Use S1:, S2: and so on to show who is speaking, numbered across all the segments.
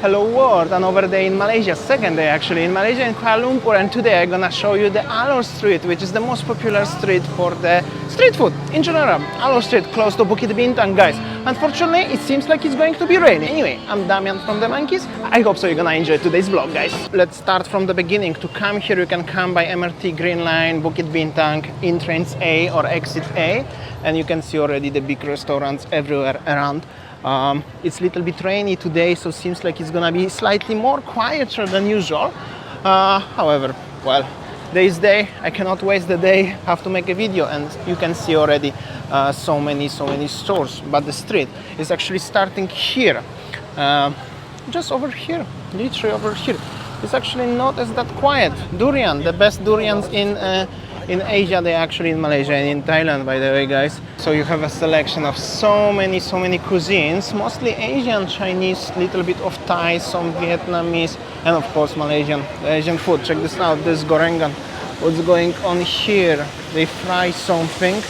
S1: hello world, another day in Malaysia, second day actually in Malaysia in Kuala Lumpur, and today I'm gonna show you the Alor street, which is the most popular street for the street food in general. Alor street close to Bukit Bintang, guys. Unfortunately, it seems like it's going to be rainy. Anyway, I'm Damian from TheMonkeys. I hope so you're gonna enjoy today's vlog, guys. Let's start from the beginning. To come here, you can come by MRT Green Line, Bukit Bintang, entrance A or exit A, and you can see already the big restaurants everywhere around. It's a little bit rainy today, so it seems like it's gonna be slightly more quieter than usual. However, well, this day I cannot waste the day, have to make a video, and you can see already so many stores. But the street is actually starting here, just over here, literally over here. It's actually not as that quiet. Durian, the best durians in Asia, they're actually in Malaysia and in Thailand, by the way, guys. So you have a selection of so many cuisines, mostly Asian, Chinese, little bit of Thai, some Vietnamese, and of course Malaysian, Asian food. Check this out, this gorengan. What's going on here? They fry something.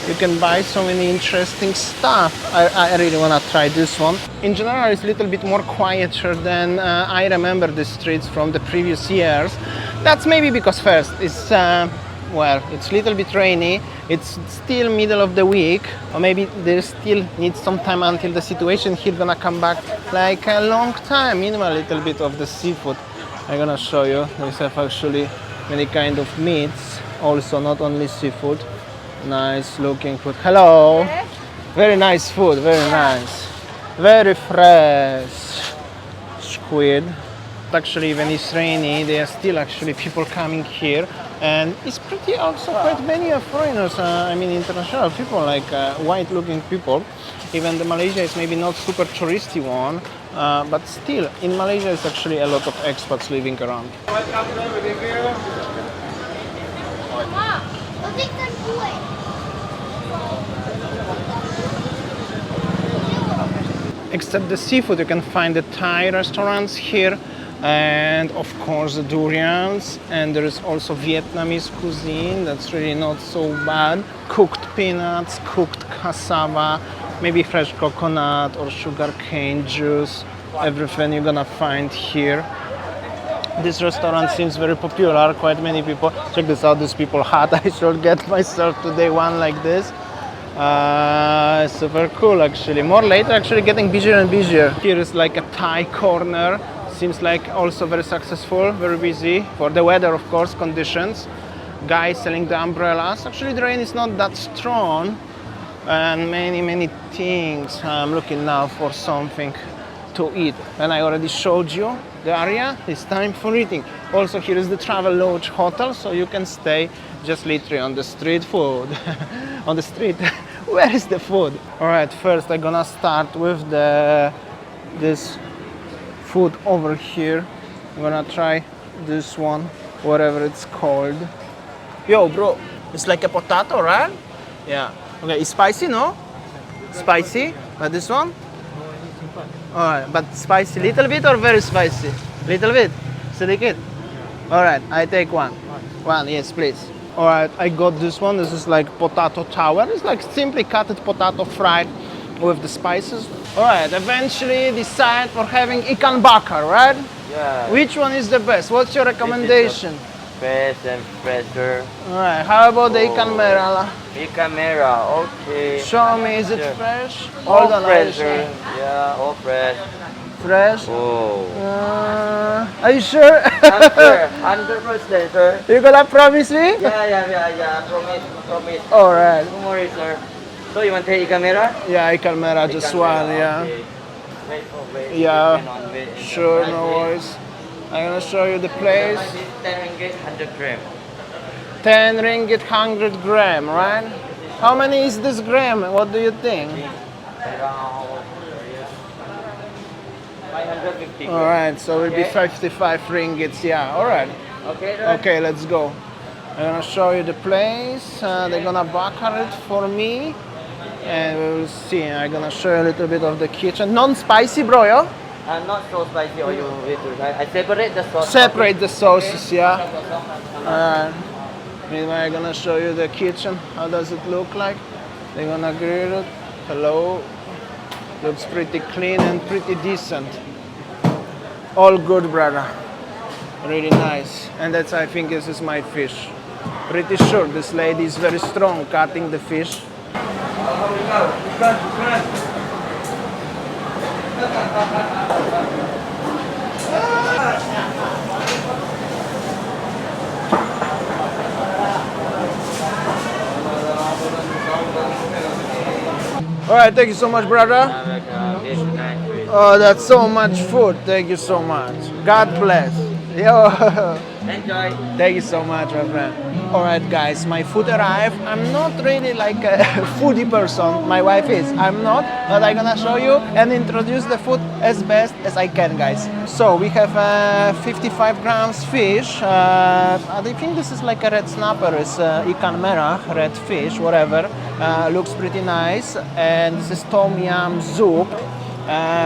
S1: You can buy so many interesting stuff. I really wanna try this one. In general, it's a little bit more quieter than I remember the streets from the previous years. That's maybe because first, it's well, it's a little bit rainy, it's still middle of the week, or maybe there still needs some time until the situation here gonna come back like a long time. Meanwhile, a little bit of the seafood I'm gonna show you. They have actually many kind of meats, also not only seafood. Nice looking food. Hello! Very nice food, very nice. Very fresh squid. Actually, when it's rainy, there are still actually people coming here, and it's pretty also quite many foreigners, I mean international people, like white looking people. Even the Malaysia is maybe not super touristy one, but still in Malaysia it's actually a lot of expats living around. Except the seafood, you can find the Thai restaurants here, and of course the durians, and there is also Vietnamese cuisine that's really not so bad. Cooked peanuts, cooked cassava, maybe fresh coconut or sugarcane juice, everything you're gonna find here. This restaurant seems very popular, quite many people. Check this out, this people hat. I should get myself today one like this. Super cool actually. More later, actually getting busier and busier. Here is like a Thai corner. Seems like also very successful, very busy for the weather, of course, conditions. Guys selling the umbrellas. Actually, the rain is not that strong, and many things. I'm looking now for something to eat. And I already showed you the area. It's time for eating. Also, here is the Travel Lodge Hotel, so you can stay just literally on the street food. On the street. Where is the food? All right, first I'm gonna start with this food over here. I'm gonna try this one, whatever it's called. Yo, bro, it's like a potato, right? Yeah. Okay, it's spicy, no? Spicy? But this one? Alright, but spicy little bit or very spicy? Little bit? Sedikit? Alright, I take one. One, yes, please. Alright, I got this one. This is like potato tower. It's like simply cutted potato fried with the spices. Alright, eventually decide for having ikan bakar, right?
S2: Yeah.
S1: Which one is the best? What's your recommendation?
S2: Fresh and fresher.
S1: Alright, how about the ikan merah?
S2: Ikan merah, okay.
S1: Show me, is it fresh?
S2: All
S1: Hold on,
S2: fresher. Yeah, all fresh.
S1: Fresh?
S2: Oh.
S1: Are you sure?
S2: I'm sure, 100%, sir.
S1: You gonna promise me?
S2: Yeah. Promise.
S1: Alright.
S2: No worries, sir. So you want to take ikan merah?
S1: Yeah, ikan merah, just one, yeah.
S2: Okay. Wait.
S1: Yeah. Sure, no worries. I'm gonna show you the place.
S2: 10 ringgit, 100 gram.
S1: 10 ringgit, 100 gram, right? How many is this gram? What do you think?
S2: Around 550 gram.
S1: Alright, so it will be 55 ringgits, yeah, alright.
S2: Okay, sir?
S1: Okay, let's go. I'm gonna show you the place. They're gonna bakar it for me, and we will see. I'm gonna show you a little bit of the kitchen. Non-spicy, bro, yeah?
S2: Not so spicy, or you I separate the sauce.
S1: Separate the sauces, yeah. Meanwhile, I'm gonna show you the kitchen. How does it look like? They're gonna grill it. Hello. Looks pretty clean and pretty decent. All good, brother. Really nice. And that's, I think this is my fish. Pretty sure this lady is very strong cutting the fish. All right, thank you so much, brother. Oh, that's so much food. Thank you so much. God bless. Yo.
S2: Enjoy.
S1: Thank you so much, my friend. All right, guys, my food arrived. I'm not really like a foodie person. My wife is. I'm not, but I'm gonna show you and introduce the food as best as I can, guys. So we have 55 grams fish. I think this is like a red snapper. It's ikan merah, red fish, whatever. Looks pretty nice. And this is tom yum soup.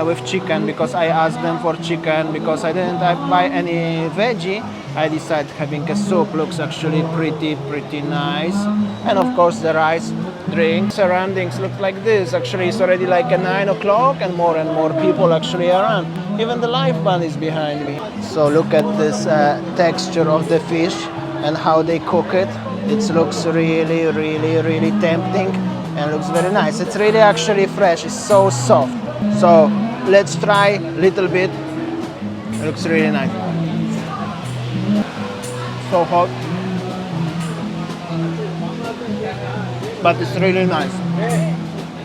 S1: With chicken, because I asked them for chicken because I didn't buy any veggie. I decided having a soup. Looks actually pretty nice. And of course the rice, drink. Surroundings look like this. Actually it's already like 9 o'clock and more people actually around. Even the live band is behind me. So look at this texture of the fish and how they cook it. It looks really tempting and looks very nice. It's really actually fresh. It's so soft. So let's try a little bit. It looks really nice. So hot, but it's really nice.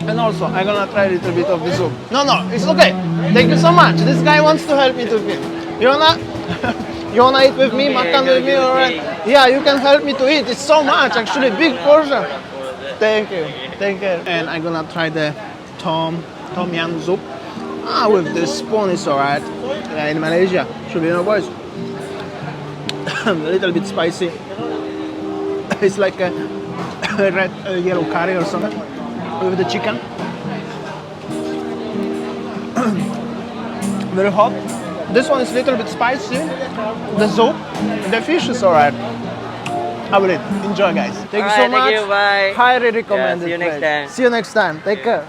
S1: And also, I'm gonna try a little bit of the soup. No, it's okay. Thank you so much. This guy wants to help me to eat. You wanna eat with me? Makan with me, alright? Yeah, you can help me to eat. It's so much, actually, big portion. Thank you. And I'm gonna try the tom yum soup. With this spoon is alright. In Malaysia, should be no boys. A little bit spicy. It's like a red yellow curry or something with the chicken. Very hot. This one is a little bit spicy. The soup, the fish is alright. I will eat. Enjoy, guys. Thank you so much.
S2: Thank you. Bye.
S1: Highly recommended.
S2: See you next time.
S1: See you next time. Take care.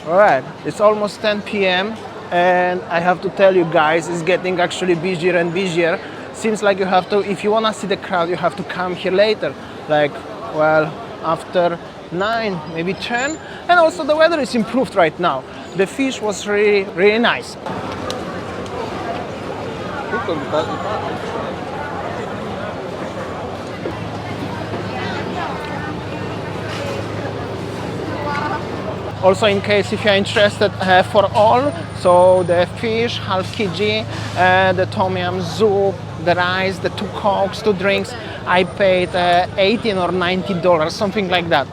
S1: All right. It's almost 10 p.m. and I have to tell you guys, it's getting actually busier and busier. Seems like you have to, if you wanna see the crowd, you have to come here later. Like, well, after 9, maybe 10. And also the weather is improved right now. The fish was really nice. Also, in case if you're interested, for all, so the fish, half kg, the tom yum soup, the rice, the 2 cokes, 2 drinks, I paid $18 or $19, something like that.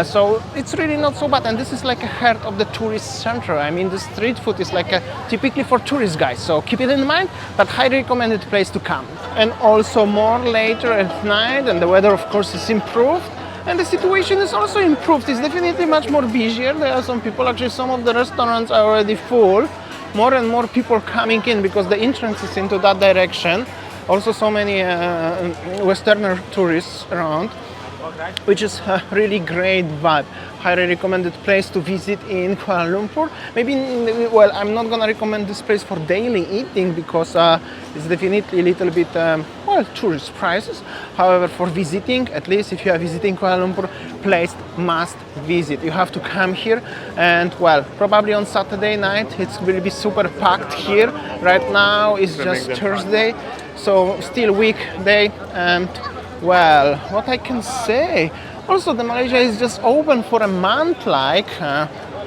S1: So it's really not so bad, and this is like a heart of the tourist center. I mean, the street food is like typically for tourist guys, so keep it in mind, but highly recommended place to come. And also more later at night, and the weather of course is improved. And the situation is also improved. It's definitely much more busier. There are some people, actually some of the restaurants are already full. More and more people coming in because the entrance is into that direction. Also so many Westerner tourists around, which is a really great vibe. Highly recommended place to visit in Kuala Lumpur. Maybe, well, I'm not gonna recommend this place for daily eating because it's definitely a little bit, well, tourist prices. However, for visiting, at least if you are visiting Kuala Lumpur, place must visit. You have to come here, and well, probably on Saturday night it will be super packed here. Right now it's just Thursday, so still weekday, and well, what I can say, also the Malaysia is just open for a month, like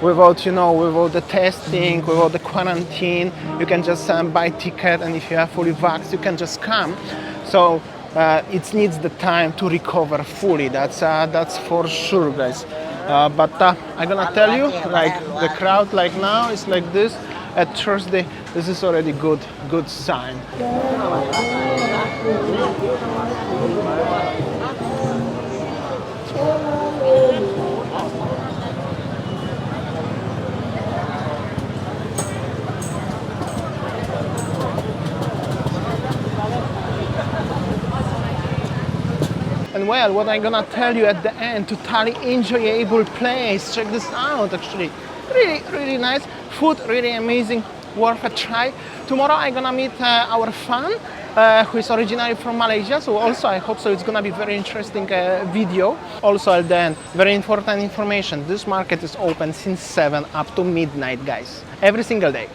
S1: without, without the testing, without the quarantine. You can just buy ticket, and if you are fully vaxxed, you can just come. So it needs the time to recover fully. That's for sure, guys. But I'm gonna tell you, like the crowd like now is like this at Thursday. This is already good sign. And well, what I'm gonna tell you at the end, totally enjoyable place. Check this out, actually. Really nice. Food, really amazing. worth a try. Tomorrow I'm gonna meet our fan who is originally from Malaysia, so also I hope so it's gonna be very interesting video. Also at the end, very important information, this market is open since 7 up to midnight, guys, every single day.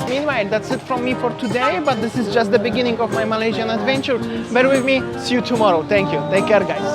S1: Meanwhile, that's it from me for today, but this is just the beginning of my Malaysian adventure. Bear with me, see you tomorrow. Thank you, take care, guys.